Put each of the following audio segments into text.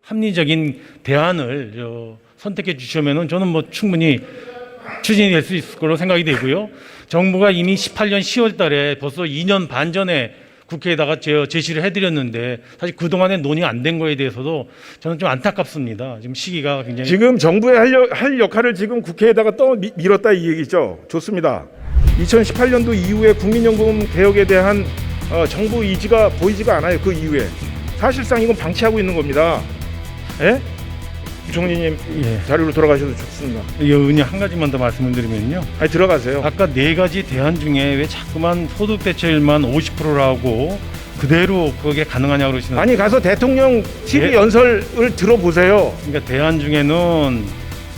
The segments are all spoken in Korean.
합리적인 대안을 선택해 주시면은 저는 뭐 충분히 추진이 될 수 있을 거로 생각이 되고요. 정부가 이미 18년 10월 달에 벌써 2년 반 전에 국회에다가 제시를 해드렸는데 사실 그동안에 논의가 안 된 거에 대해서도 저는 좀 안타깝습니다. 지금 시기가 굉장히 지금 정부의 할 역할을 지금 국회에다가 또 밀었다 이 얘기죠. 좋습니다. 2018년도 이후에 국민연금 개혁에 대한 정부 의지가 보이지가 않아요. 그 이후에 사실상 이건 방치하고 있는 겁니다. 예? 부총리님 예. 자리로 돌아가셔도 좋습니다. 의원님 한 가지만 더 말씀을 드리면요. 아니 들어가세요. 아까 네 가지 대안 중에 왜 자꾸만 소득 대체율만 50%라고 그대로 그게 가능하냐고 그러시는 아니 가서 대통령 TV 예. 연설을 들어보세요. 그러니까 대안 중에는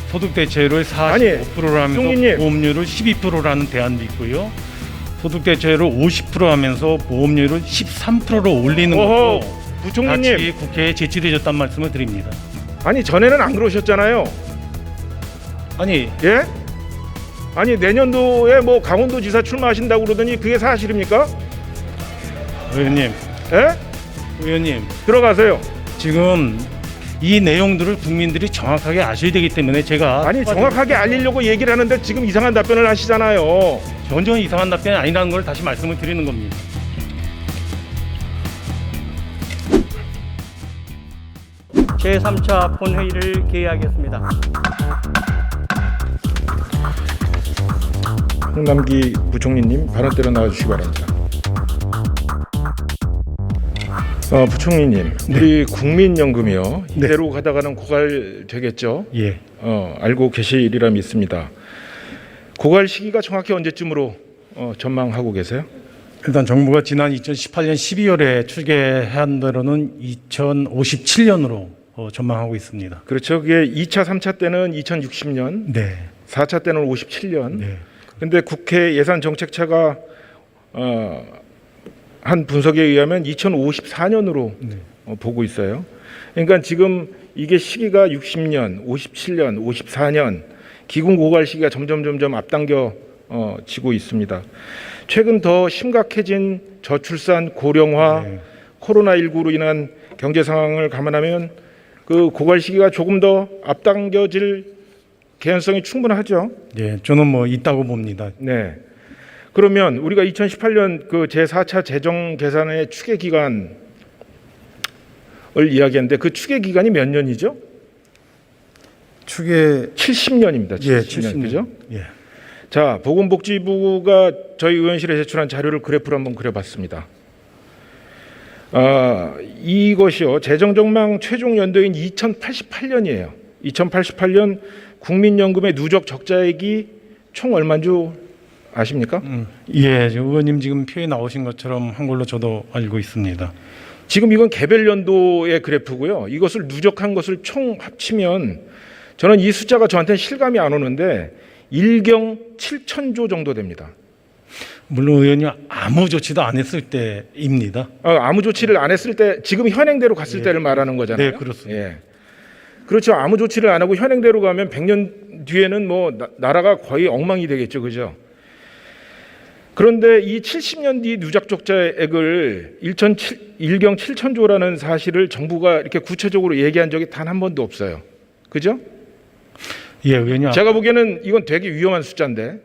소득 대체율을 45%로 하면서 총리님. 보험료를 12%라는 대안도 있고요. 소득 대체율을 50% 하면서 보험료를 13%로 올리는 어허, 것도 부총리님. 같이 국회에 제출해줬단 말씀을 드립니다. 아니 전에는 안 그러셨잖아요. 아니 예? 아니 내년도에 뭐 강원도지사 출마하신다고 그러더니 그게 사실입니까? 의원님, 예? 의원님 들어가세요. 지금 이 내용들을 국민들이 정확하게 아셔야 되기 때문에 제가 아니 정확하게 알리려고 얘기를 하는데 지금 이상한 답변을 하시잖아요. 전혀 이상한 답변이 아니라는 걸 다시 말씀을 드리는 겁니다. 제3차 본회의를 개의하겠습니다. 홍남기 부총리님 발언대로 나와주시기 바랍니다. 부총리님, 우리 국민연금이요 이대로 가다가는 고갈되겠죠? 예. 알고 계시리라 믿습니다. 고갈 시기가 정확히 언제쯤으로 전망하고 계세요? 일단 정부가 지난 2018년 12월에 추계한 대로는 2057년으로 전망하고 있습니다. 그렇죠. 그게 2차, 3차 때는 2060년, 네. 4차 때는 57년. 네. 근데 국회 예산정책처가 한 분석에 의하면 2054년으로 네. 보고 있어요. 그러니까 지금 이게 시기가 60년, 57년, 54년 기금 고갈 시기가 점점 앞당겨 지고 있습니다. 최근 더 심각해진 저출산, 고령화, 네. 코로나19로 인한 경제 상황을 감안하면 그 고갈 시기가 조금 더 앞당겨질 개연성이 충분하죠. 예, 저는 뭐 있다고 봅니다. 네. 그러면 우리가 2018년 그 제4차 재정 계산의 추계 기간을 이야기했는데 그 추계 기간이 몇 년이죠? 추계 70년입니다. 70년. 예, 70년. 그죠? 예. 자, 보건복지부가 저희 의원실에 제출한 자료를 그래프로 한번 그려봤습니다. 이것이요 재정전망 최종 연도인 2088년이에요. 2088년 국민연금의 누적 적자액이 총 얼마인 줄 아십니까? 예, 의원님 지금 표에 나오신 것처럼 한 걸로 저도 알고 있습니다. 지금 이건 개별 연도의 그래프고요. 이것을 누적한 것을 총 합치면 저는 이 숫자가 저한테는 실감이 안 오는데 1경 7천조 정도 됩니다. 물론 의원님 아무 조치도 안 했을 때입니다. 아무 조치를 안 했을 때 지금 현행대로 갔을 때를 말하는 거잖아요. 네, 그렇습니다. 예. 그렇죠. 아무 조치를 안 하고 현행대로 가면 100년 뒤에는 뭐 나라가 거의 엉망이 되겠죠. 그죠? 그런데 이 70년 뒤 누적 적자액을 1경 7천조라는 사실을 정부가 이렇게 구체적으로 얘기한 적이 단 한 번도 없어요. 그죠? 예, 의원님. 제가 보기에는 이건 되게 위험한 숫자인데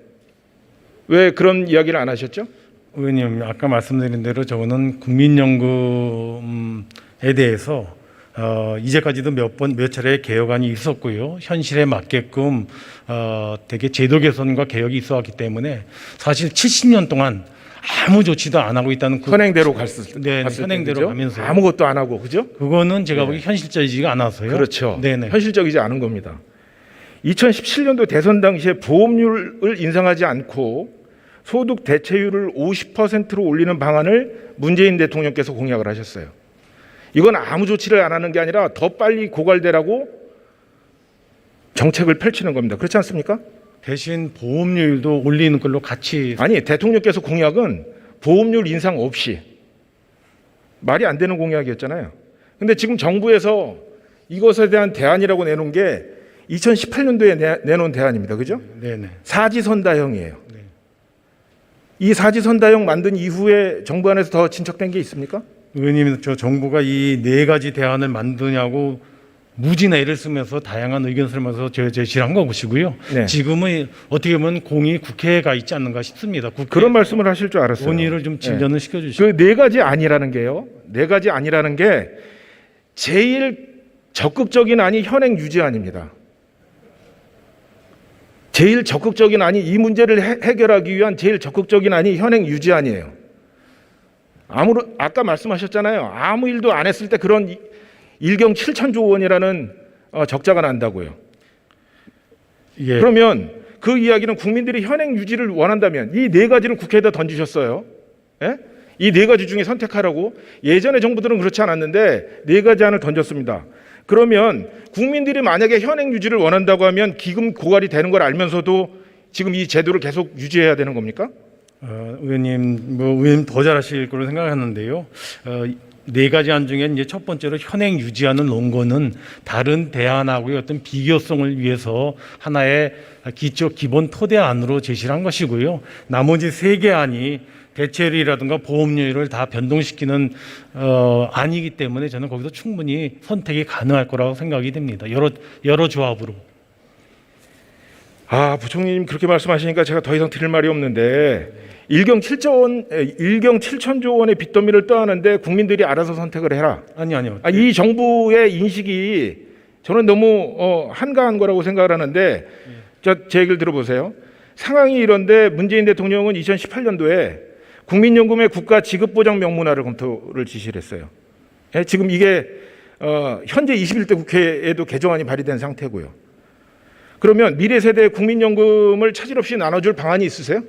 왜 그런 이야기를 안 하셨죠? 의원님 아까 말씀드린 대로 저거는 국민연금에 대해서 이제까지도 몇 차례 개혁안이 있었고요. 현실에 맞게끔 되게 제도 개선과 개혁이 있어왔기 때문에 사실 70년 동안 아무 조치도 안 하고 있다는 현행대로 갔을 네, 갔을 현행대로 때, 그죠? 가면서 아무것도 안 하고 그죠? 그거는 제가 네. 보기 현실적이지가 않아서요. 그렇죠. 네네. 현실적이지 않은 겁니다. 2017년도 대선 당시에 보험료를 인상하지 않고 소득 대체율을 50%로 올리는 방안을 문재인 대통령께서 공약을 하셨어요. 이건 아무 조치를 안 하는 게 아니라 더 빨리 고갈되라고 정책을 펼치는 겁니다. 그렇지 않습니까? 대신 보험료율도 올리는 걸로 같이 아니 대통령께서 공약은 보험료 인상 없이 말이 안 되는 공약이었잖아요. 근데 지금 정부에서 이것에 대한 대안이라고 내놓은 게 2018년도에 내놓은 대안입니다. 그죠? 네네. 사지선다형이에요. 네. 이 사지선다형 만든 이후에 정부 안에서 더 진척된 게 있습니까? 의원님 저 정부가 이 네 가지 대안을 만드냐고 무지나 애를 쓰면서 다양한 의견을 쓰면서 제시를 한 것이고요. 네. 지금은 어떻게 보면 공이 국회에 가 있지 않는가 싶습니다. 그런 말씀을 하실 줄 알았어요. 논의를 좀 진전을 시켜주시고. 그 네 가지 아니라는 게요. 네 가지 아니라는 게 제일 적극적인 안이 현행 유지안입니다. 제일 적극적인 안이 이 문제를 해결하기 위한 제일 적극적인 안이 현행 유지안이에요. 아까 말씀하셨잖아요. 아무 일도 안 했을 때 그런 1경 7천조 원이라는 적자가 난다고요. 예. 그러면 그 이야기는 국민들이 현행 유지를 원한다면 이 네 가지를 국회에다 던지셨어요. 예? 이 네 가지 중에 선택하라고. 예전의 정부들은 그렇지 않았는데 네 가지 안을 던졌습니다. 그러면 국민들이 만약에 현행 유지를 원한다고 하면 기금 고갈이 되는 걸 알면서도 지금 이 제도를 계속 유지해야 되는 겁니까? 의원님 더 잘하실 거로 생각하는데요. 네 가지 안 중에 이제 첫 번째로 현행 유지하는 논거는 다른 대안하고의 어떤 비교성을 위해서 하나의 기본 토대안으로 제시를 한 것이고요. 나머지 세 개 안이 대체율이라든가 보험료율을 다 변동시키는 아니기 때문에 저는 거기서 충분히 선택이 가능할 거라고 생각이 됩니다. 여러 조합으로. 부총리님 그렇게 말씀하시니까 제가 더 이상 드릴 말이 없는데 1경 7천조 원의 빚더미를 떠안는데 국민들이 알아서 선택을 해라. 아니요. 이 정부의 인식이 저는 너무 한가한 거라고 생각을 하는데 제 얘기를 들어보세요. 상황이 이런데 문재인 대통령은 2018년도에 국민연금의 국가 지급보장 명문화를 검토를 지시를 했어요. 지금 이게 현재 21대 국회에도 개정안이 발의된 상태고요. 그러면 미래 세대 국민연금을 차질 없이 나눠줄 방안이 있으세요?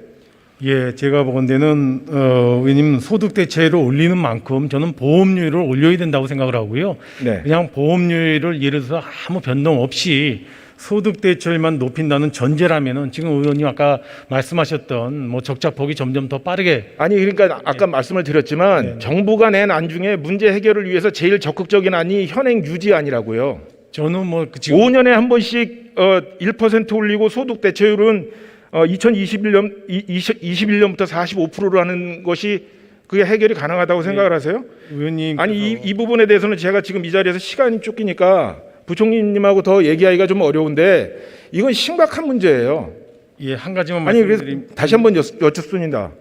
예, 제가 보건대는 의원님 소득 대체율을 올리는 만큼 저는 보험료율을 올려야 된다고 생각을 하고요. 네. 그냥 보험료율을 예를 들어서 아무 변동 없이 소득 대체율만 높인다는 전제라면은 지금 의원님 아까 말씀하셨던 뭐 적자폭이 점점 더 빠르게 그러니까 아까 말씀을 드렸지만 정부가 낸 안 중에 문제 해결을 위해서 제일 적극적인 안이 현행 유지안이라고요. 저는 지금 5년에 한 번씩 1% 올리고 소득 대체율은 2021년부터 45%로 하는 것이 그게 해결이 가능하다고 생각을 하세요? 의원님 이 부분에 대해서는 제가 지금 이 자리에서 시간이 쫓기니까 부총리님하고 더 얘기하기가 좀 어려운데 이건 심각한 문제예요. 예, 한 가지만 그래서 말씀드리면 다시 한번 여쭙습니다.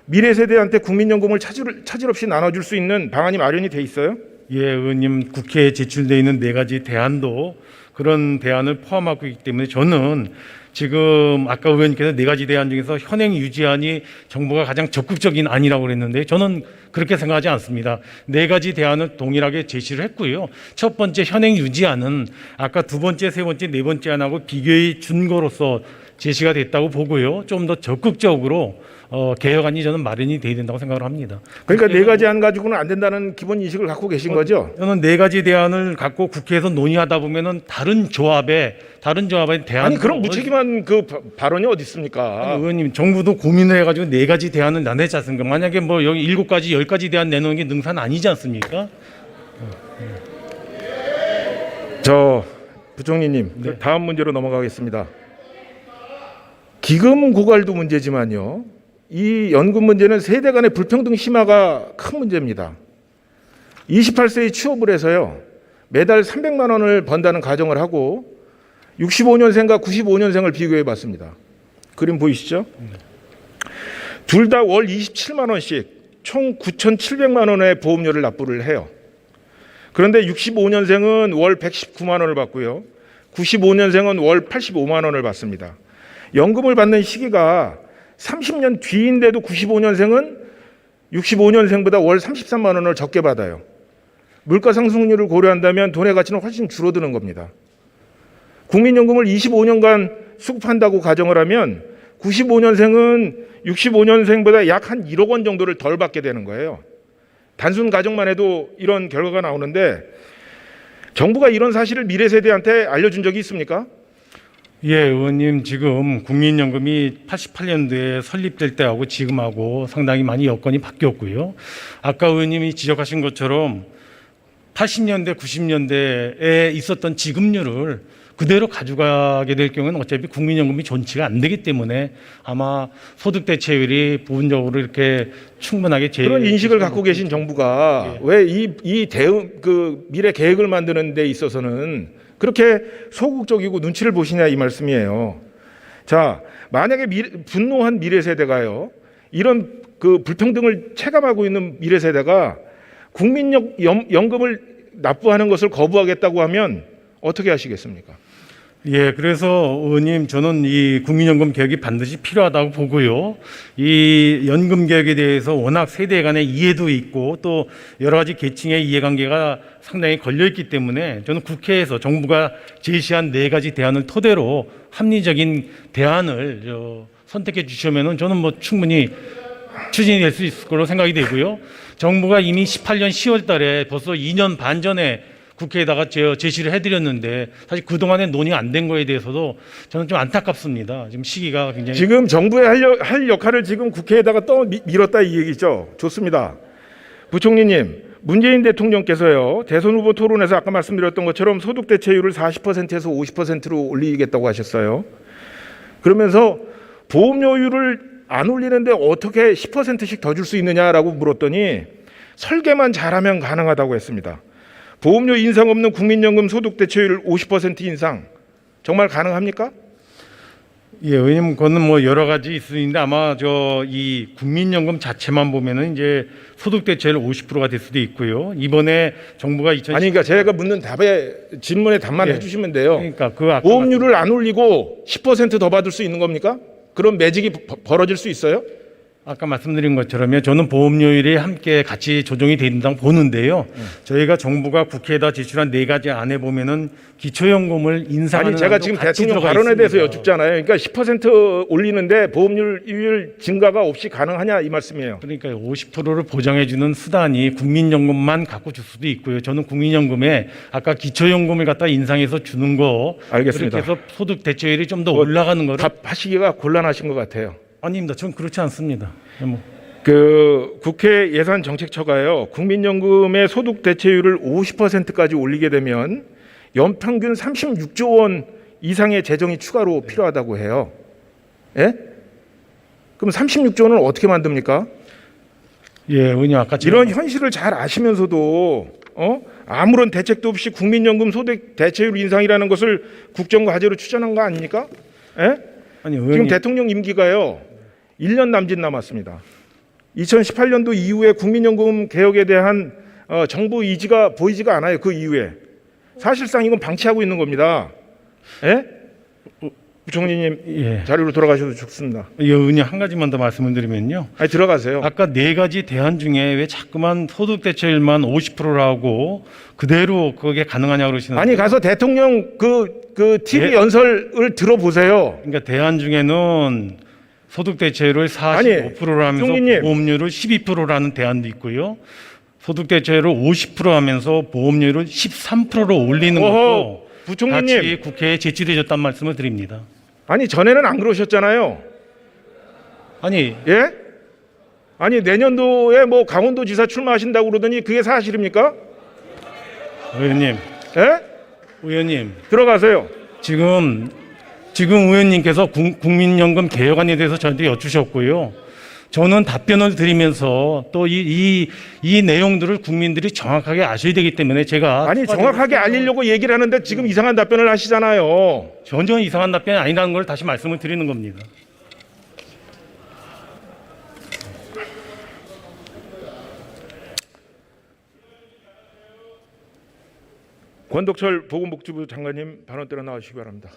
미래 세대한테 국민연금을 차질 없이 나눠줄 수 있는 방안이 마련이 돼 있어요? 예, 의원님 국회에 제출되어 있는 네 가지 대안도 그런 대안을 포함하고 있기 때문에 저는 지금 아까 의원님께서 네 가지 대안 중에서 현행 유지안이 정부가 가장 적극적인 안이라고 그랬는데 저는 그렇게 생각하지 않습니다. 네 가지 대안을 동일하게 제시를 했고요. 첫 번째 현행 유지안은 아까 두 번째, 세 번째, 네 번째 안하고 비교의 준거로서 제시가 됐다고 보고요. 좀 더 적극적으로 개혁안이 저는 마련이 돼야 된다고 생각을 합니다. 그러니까 네 가지 안 가지고는 안 된다는 기본 인식을 갖고 계신 거죠? 저는 네 가지 대안을 갖고 국회에서 논의하다 보면은 다른 조합의 대안 그럼 무책임한 그 발언이 어디 있습니까? 의원님 정부도 고민을 해가지고 네 가지 대안을 나내지 않습니까? 만약에 여기 7가지 10가지 대안 내놓는 게 능사는 아니지 않습니까? 부총리님 다음 문제로 넘어가겠습니다. 기금 고갈도 문제지만요. 이 연금 문제는 세대 간의 불평등 심화가 큰 문제입니다. 28세에 취업을 해서요. 매달 300만 원을 번다는 가정을 하고 65년생과 95년생을 비교해 봤습니다. 그림 보이시죠? 둘 다 월 27만 원씩 총 9,700만 원의 보험료를 납부를 해요. 그런데 65년생은 월 119만 원을 받고요. 95년생은 월 85만 원을 받습니다. 연금을 받는 시기가 30년 뒤인데도 95년생은 65년생보다 월 33만 원을 적게 받아요. 물가 상승률을 고려한다면 돈의 가치는 훨씬 줄어드는 겁니다. 국민연금을 25년간 수급한다고 가정을 하면 95년생은 65년생보다 약 한 1억 원 정도를 덜 받게 되는 거예요. 단순 가정만 해도 이런 결과가 나오는데 정부가 이런 사실을 미래 세대한테 알려준 적이 있습니까? 예, 의원님 지금 국민연금이 88년도에 설립될 때하고 지금하고 상당히 많이 여건이 바뀌었고요. 아까 의원님이 지적하신 것처럼 80년대, 90년대에 있었던 지급률을 그대로 가져가게 될 경우는 어차피 국민연금이 존치가 안 되기 때문에 아마 소득 대체율이 부분적으로 이렇게 충분하게 그런 인식을 갖고 계신 정부가 예. 왜 이 대응 그 미래 계획을 만드는 데 있어서는 그렇게 소극적이고 눈치를 보시냐 이 말씀이에요. 자, 만약에 분노한 미래 세대가요, 이런 그 불평등을 체감하고 있는 미래 세대가 국민연금을 납부하는 것을 거부하겠다고 하면 어떻게 하시겠습니까? 예, 그래서 의원님 저는 이 국민연금 개혁이 반드시 필요하다고 보고요. 이 연금 개혁에 대해서 워낙 세대 간의 이해도 있고 또 여러 가지 계층의 이해관계가 상당히 걸려 있기 때문에 저는 국회에서 정부가 제시한 4가지 대안을 토대로 합리적인 대안을 선택해 주시면은 저는 뭐 충분히 추진이 될 수 있을 거로 생각이 되고요. 정부가 이미 18년 10월 달에 벌써 2년 반 전에 국회에다가 제시를 해드렸는데 사실 그동안에 논의가 안 된 거에 대해서도 저는 좀 안타깝습니다. 지금 시기가 굉장히 지금 정부의 할 역할을 지금 국회에다가 밀었다 이 얘기죠. 좋습니다. 부총리님, 문재인 대통령께서요, 대선 후보 토론에서 아까 말씀드렸던 것처럼 소득 대체율을 40%에서 50%로 올리겠다고 하셨어요. 그러면서 보험료율을 안 올리는데 어떻게 10%씩 더 줄 수 있느냐라고 물었더니 설계만 잘하면 가능하다고 했습니다. 보험료 인상 없는 국민연금 소득 대체율 50% 인상 정말 가능합니까? 예, 왜냐면 그거는 뭐 여러 가지 있으는데 아마 이 국민연금 자체만 보면은 이제 소득 대체율 50%가 될 수도 있고요. 이번에 정부가 아니 그러니까 제가 묻는 질문에 답만 예. 해주시면 돼요. 그러니까 그 아까 보험료를 안 올리고 10% 더 받을 수 있는 겁니까? 그런 매직이 벌어질 수 있어요? 아까 말씀드린 것처럼요. 저는 보험료율이 함께 같이 조정이 된다고 보는데요. 저희가 정부가 국회에다 제출한 4가지 안에 보면은 기초연금을 인상하는 아니 제가 안도 지금 같이 대통령 들어가 발언에 대해서 있습니다. 여쭙잖아요. 그러니까 10% 올리는데 보험료율 증가가 없이 가능하냐 이 말씀이에요. 그러니까 50%를 보장해주는 수단이 국민연금만 갖고 줄 수도 있고요. 저는 국민연금에 아까 기초연금을 갖다 인상해서 주는 거 알겠습니다. 그렇게 해서 소득 대체율이 좀 더 올라가는 거를 답하시기가 곤란하신 것 같아요. 아닙니다. 저는 그렇지 않습니다. 뭐. 그 국회 예산정책처가요, 국민연금의 소득 대체율을 50%까지 올리게 되면 연평균 36조 원 이상의 재정이 추가로 필요하다고 해요. 예? 그럼 36조 원을 어떻게 만듭니까? 예, 의원님 아까 이런 현실을 잘 아시면서도 아무런 대책도 없이 국민연금 소득 대체율 인상이라는 것을 국정과제로 추진한 거 아닙니까? 예? 아니 지금 의원님 대통령 임기가요 1년 남짓 남았습니다. 2018년도 이후에 국민연금 개혁에 대한 정부 의지가 보이지가 않아요. 그 이후에 사실상 이건 방치하고 있는 겁니다. 예? 부총리님 예, 자리로 돌아가셔도 좋습니다. 의원님 한 가지만 더 말씀을 드리면요. 아니 들어가세요. 아까 4가지 대안 중에 왜 자꾸만 소득 대체율만 50%라고 그대로 그게 가능하냐고 그러시는 아니 가서 대통령 그 TV 예? 연설을 들어보세요. 그러니까 대안 중에는 소득 대체율을 45%로 하면서 총리님. 보험료를 12%라는 대안도 있고요. 소득 대체율을 50% 하면서 보험료를 13%로 올리는 어허, 것도 부총리님. 같이 국회에 제출해 줬단 말씀을 드립니다. 아니 전에는 안 그러셨잖아요. 아니 예? 아니 내년도에 뭐 강원도지사 출마하신다고 그러더니 그게 사실입니까? 의원님, 예? 의원님 들어가세요. 지금 의원님께서 국민연금 개혁안에 대해서 저한테 여쭈셨고요. 저는 답변을 드리면서 또 이 내용들을 국민들이 정확하게 아셔야 되기 때문에 제가 아니 정확하게 알리려고 얘기를 하는데 지금 이상한 답변을 하시잖아요. 전혀 이상한 답변이 아니라는 걸 다시 말씀을 드리는 겁니다. 권덕철 보건복지부 장관님 발언 들어 나와주시기 바랍니다.